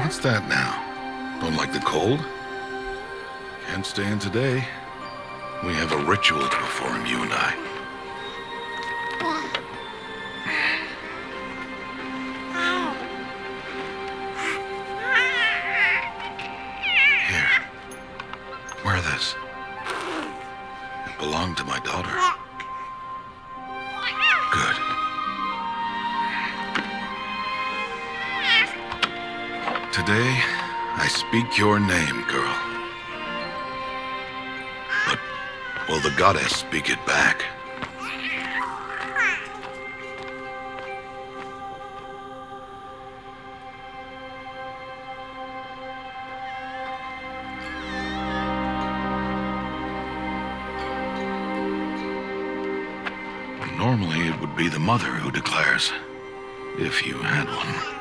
What's that now? Don't like the cold? Can't stay in today. We have a ritual to perform, you and I. Here. Wear this. It belonged to my daughter. Good. Today, I speak your name, girl. But will the goddess speak it back? Normally, it would be the mother who declares, if you had one.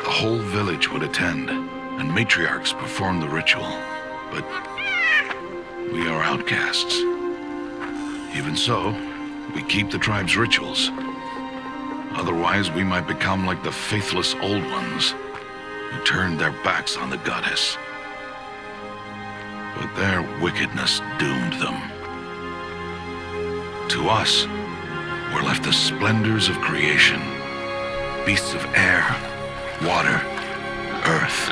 The whole village would attend, and matriarchs perform the ritual. But we are outcasts. Even so, we keep the tribe's rituals. Otherwise, we might become like the faithless old ones, who turned their backs on the goddess. But their wickedness doomed them. To us, were left the splendors of creation, beasts of air, water, earth,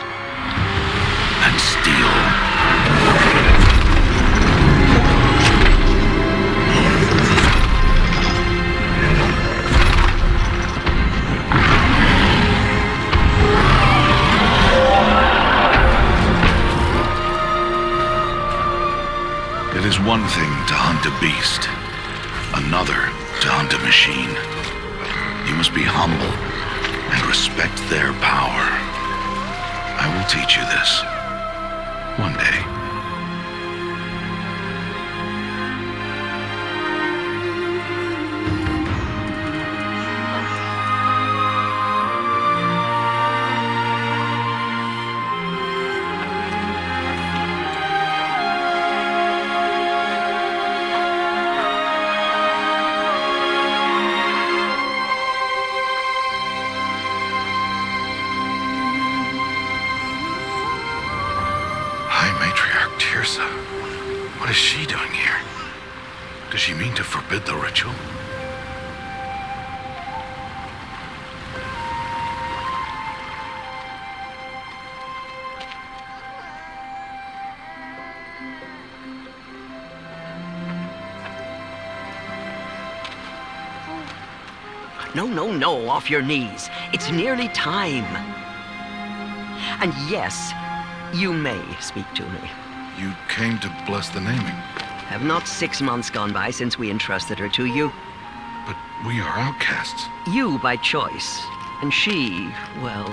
and steel. It is one thing to hunt a beast, another to hunt a machine. You must be humble and respect their power. I will teach you this one day. What is she doing here? Does she mean to forbid the ritual? No, off your knees. It's nearly time. And yes, you may speak to me. You came to bless the naming. Have not 6 months gone by since we entrusted her to you? But we are outcasts. You by choice, and she, well...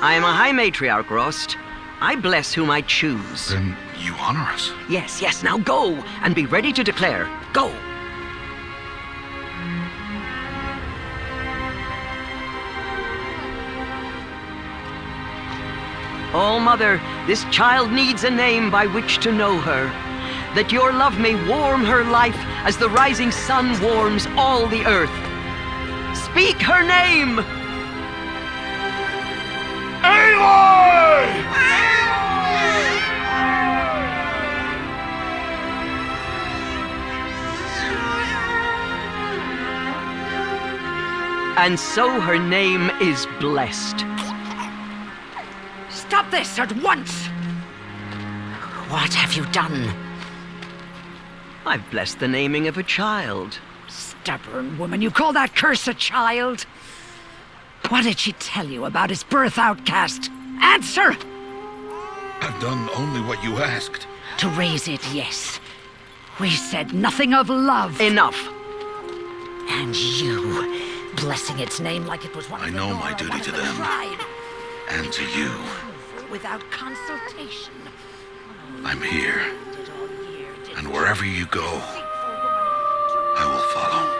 I am a high matriarch, Rost. I bless whom I choose. Then you honor us. Yes, now go, and be ready to declare. Go! Oh, Mother, this child needs a name by which to know her, that your love may warm her life as the rising sun warms all the earth. Speak her name! Aloy! And so her name is blessed. Stop this at once! What have you done? I've blessed the naming of a child. Stubborn woman, you call that curse a child? What did she tell you about his birth, outcast? Answer! I've done only what you asked. To raise it, yes. We said nothing of love. Enough. And you, blessing its name like it was one of I the know Nora, my duty one of to the them. tribe. And to you. Without consultation. I'm here. And wherever you go, I will follow.